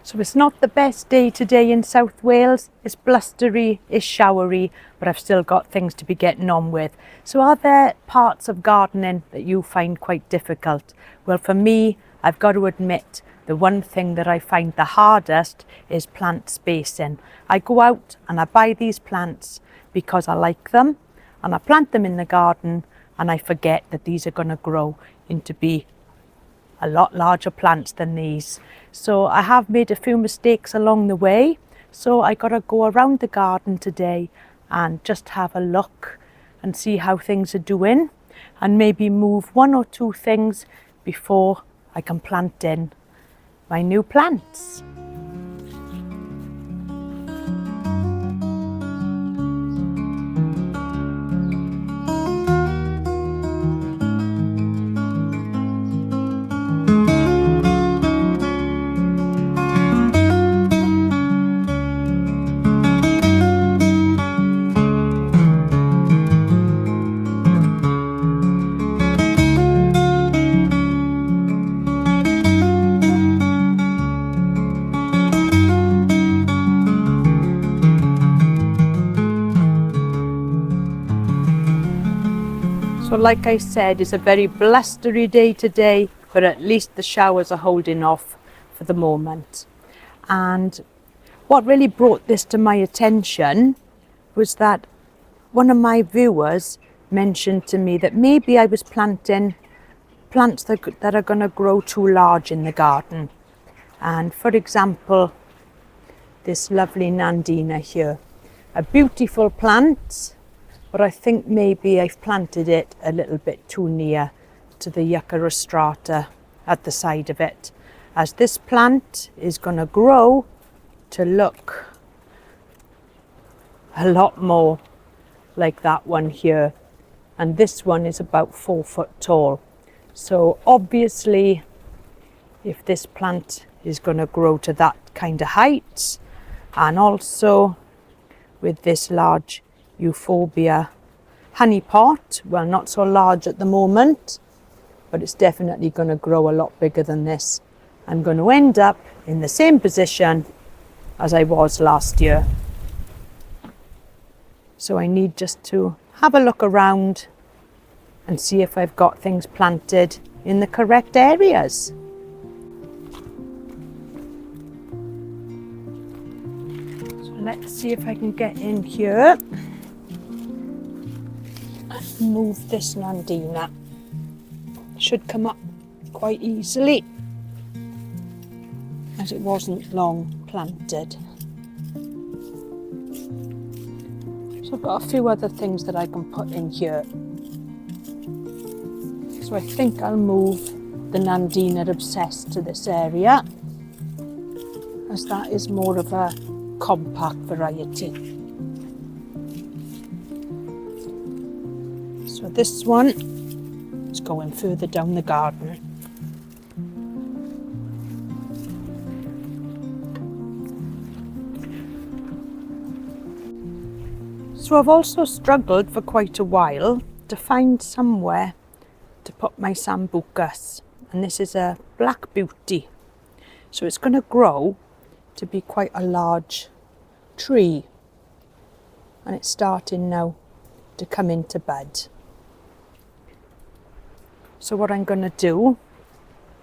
So it's not the best day today in South Wales. It's blustery, it's showery, but I've still got things to be getting on with. So are there parts of gardening that you find quite difficult? Well, for me, I've got to admit, the one thing that I find the hardest is plant spacing. I go out and I buy these plants because I like them, and I plant them in the garden, and I forget that these are going to grow into be a lot larger plants than these. So I have made a few mistakes along the way. So I got to go around the garden today and just have a look and see how things are doing, and maybe move one or two things before I can plant in my new plants. So like I said, it's a very blustery day today, but at least the showers are holding off for the moment. And what really brought this to my attention was that one of my viewers mentioned to me that maybe I was planting plants that are going to grow too large in the garden. And for example, this lovely Nandina here, a beautiful plant, but I think maybe I've planted it a little bit too near to the yucca rostrata at the side of it, as this plant is going to grow to look a lot more like that one here, and this one is about 4 foot tall. So obviously, if this plant is going to grow to that kind of height, and also with this large euphorbia honey pot, well, not so large at the moment, but it's definitely going to grow a lot bigger than this. I'm going to end up in the same position as I was last year. So I need just to have a look around and see if I've got things planted in the correct areas. So let's see if I can get in here and move this Nandina. Should come up quite easily, as it wasn't long planted. So I've got a few other things that I can put in here. So I think I'll move the Nandina obsessed to this area, as that is more of a compact variety. So this one is going further down the garden. So I've also struggled for quite a while to find somewhere to put my sambucas, and this is a black beauty. So it's going to grow to be quite a large tree, and it's starting now to come into bud. So what I'm going to do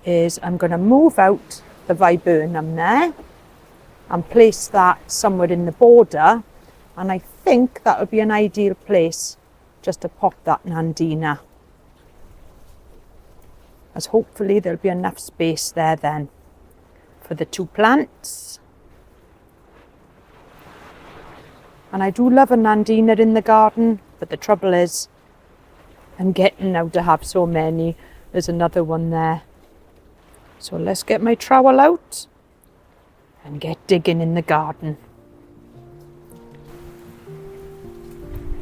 is I'm going to move out the viburnum there and place that somewhere in the border, and I think that would be an ideal place just to pop that Nandina, as hopefully there'll be enough space there then for the two plants. And I do love a Nandina in the garden, but the trouble is I'm getting now to have so many. There's another one there. So let's get my trowel out and get digging in the garden.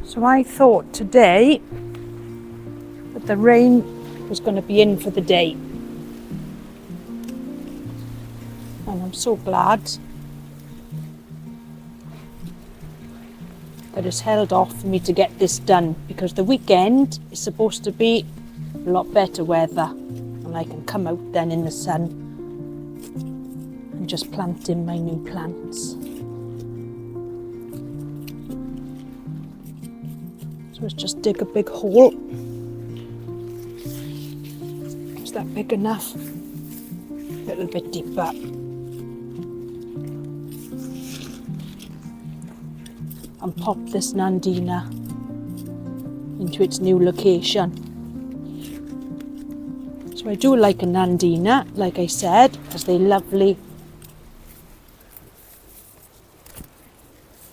So I thought today that the rain was going to be in for the day, and I'm so glad that it's held off for me to get this done, because the weekend is supposed to be a lot better weather and I can come out then in the sun and just planting my new plants. So let's just dig a big hole. Is that big enough? A little bit deeper. And pop this Nandina into its new location. So I do like a Nandina, like I said, because they're lovely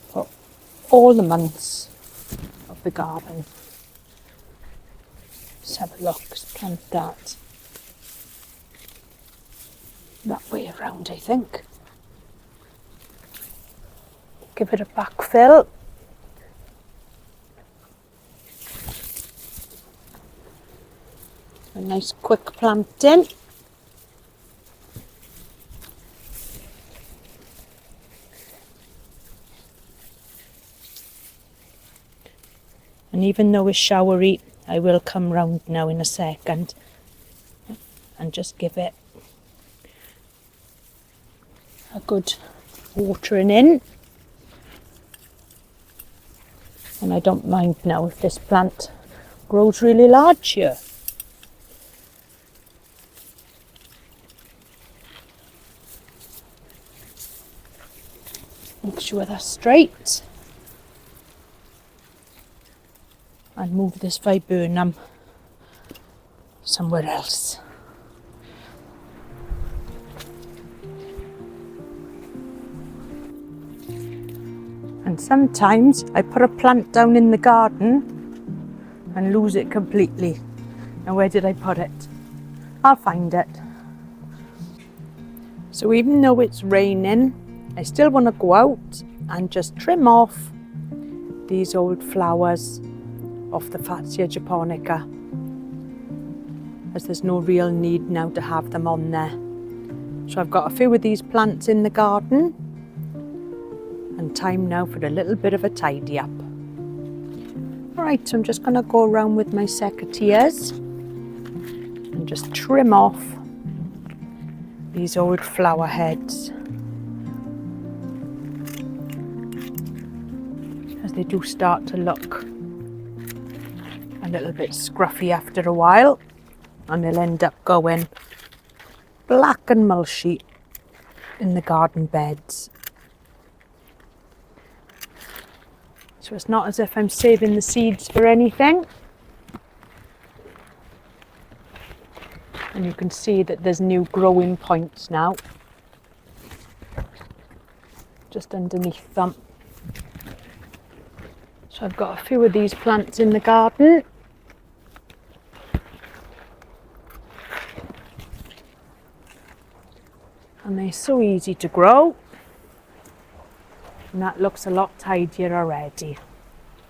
for all the months of the garden. Let's have a look, let's plant that way around, I think. Give it a backfill. A nice quick planting. And even though it's showery, I will come round now in a second and just give it a good watering in. And I don't mind now if this plant grows really large here. Make sure they're straight. And move this viburnum somewhere else. And sometimes I put a plant down in the garden and lose it completely. And where did I put it? I'll find it. So even though it's raining, I still want to go out and just trim off these old flowers off the Fatsia japonica, as there's no real need now to have them on there. So I've got a few of these plants in the garden, and time now for a little bit of a tidy up. Alright, so I'm just going to go around with my secateurs and just trim off these old flower heads, as they do start to look a little bit scruffy after a while, and they'll end up going black and mulchy in the garden beds. So it's not as if I'm saving the seeds for anything. And you can see that there's new growing points now, just underneath them. So I've got a few of these plants in the garden. And they're so easy to grow. And that looks a lot tidier already.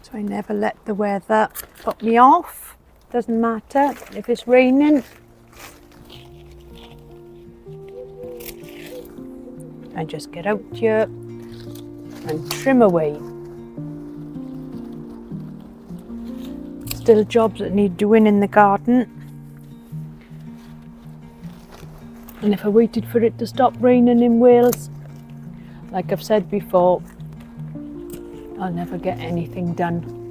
So I never let the weather put me off. Doesn't matter if it's raining. I just get out here and trim away. Still jobs that need doing in the garden. And if I waited for it to stop raining in Wales, like I've said before, I'll never get anything done.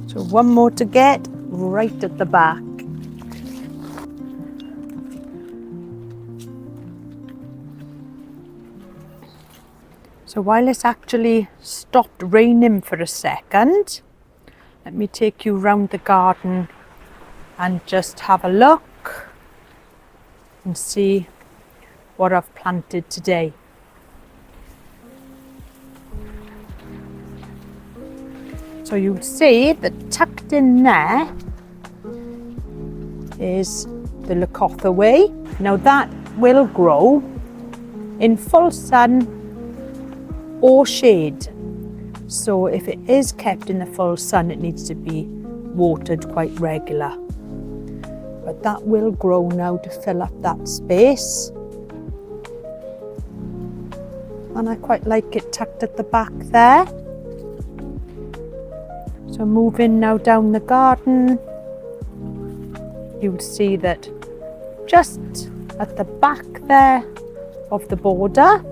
So one more to get right at the back. So while it's actually stopped raining for a second, let me take you round the garden and just have a look and see what I've planted today. So you'll see that tucked in there is the Locothaway. Now that will grow in full sun or shade. So if it is kept in the full sun, it needs to be watered quite regular. But that will grow now to fill up that space. And I quite like it tucked at the back there. So moving now down the garden, you'll see that just at the back there of the border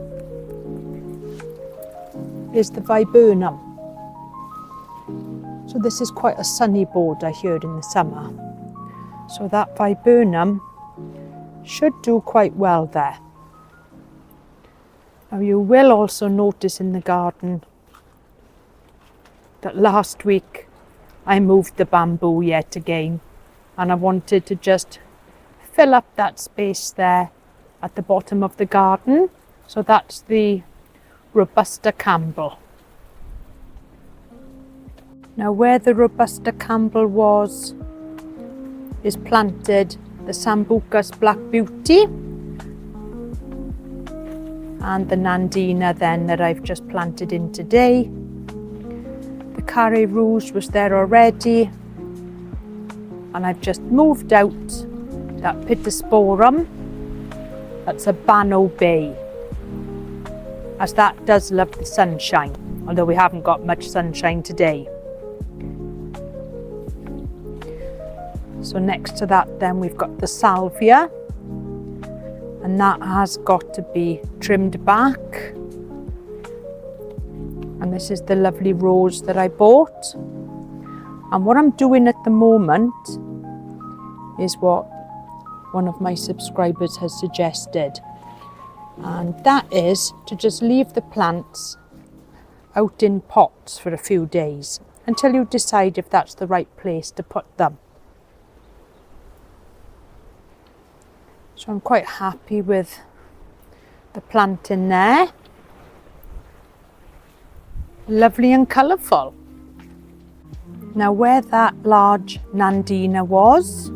is the viburnum. So this is quite a sunny border here in the summer. So that viburnum should do quite well there. Now you will also notice in the garden that last week I moved the bamboo yet again, and I wanted to just fill up that space there at the bottom of the garden. So that's the Robusta Campbell. Now where the Robusta Campbell was is planted the Sambucus Black Beauty and the Nandina then that I've just planted in today. The Carré Rouge was there already, and I've just moved out that Pittosporum. That's a Bano Bay, as that does love the sunshine, although we haven't got much sunshine today. So next to that then we've got the Salvia, and that has got to be trimmed back. And this is the lovely rose that I bought. And what I'm doing at the moment is what one of my subscribers has suggested. And that is to just leave the plants out in pots for a few days until you decide if that's the right place to put them. So I'm quite happy with the plant in there. Lovely and colourful. Now where that large Nandina was,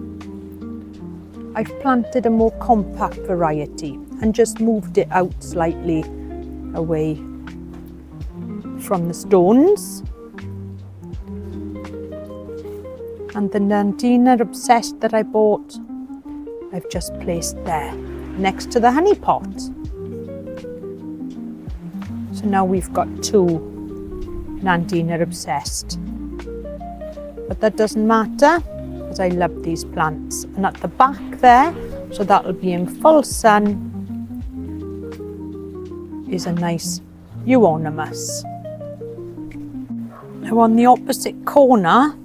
I've planted a more compact variety and just moved it out slightly away from the stones. And the Nandina Obsessed that I bought, I've just placed there next to the honey pot. So now we've got two Nandina Obsessed. But that doesn't matter, because I love these plants. And at the back there, so that'll be in full sun, is a nice euonymus. Now on the opposite corner,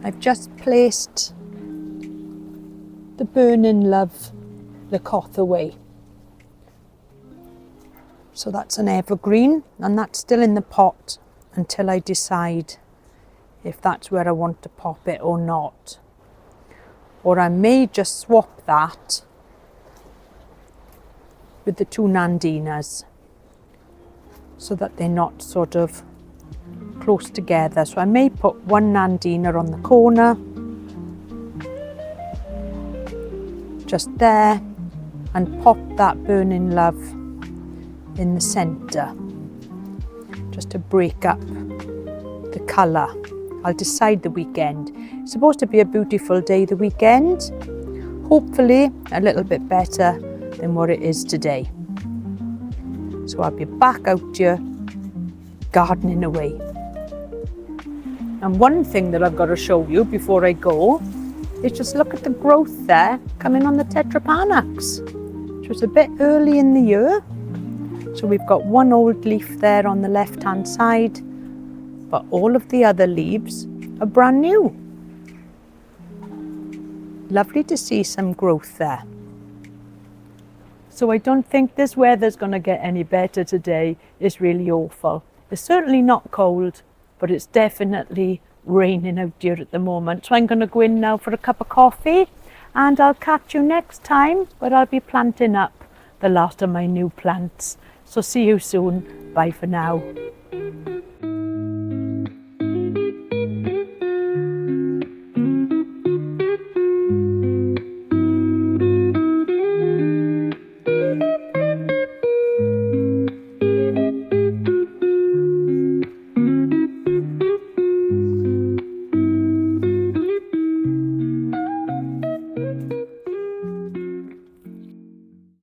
I've just placed the Burning Love Lecothaway. So that's an evergreen, and that's still in the pot until I decide if that's where I want to pop it or not. Or I may just swap that with the two Nandinas so that they're not sort of close together. So I may put one Nandina on the corner, just there, and pop that Burning Love in the centre, just to break up the colour. I'll decide the weekend. It's supposed to be a beautiful day the weekend, hopefully a little bit better than what it is today. So I'll be back out here gardening away. And one thing that I've got to show you before I go is just look at the growth there coming on the Tetrapanax, which was a bit early in the year. So we've got one old leaf there on the left hand side, but all of the other leaves are brand new. Lovely to see some growth there. So I don't think this weather's going to get any better today. It's really awful. It's certainly not cold, but it's definitely raining out here at the moment. So I'm going to go in now for a cup of coffee, and I'll catch you next time where I'll be planting up the last of my new plants. So see you soon. Bye for now.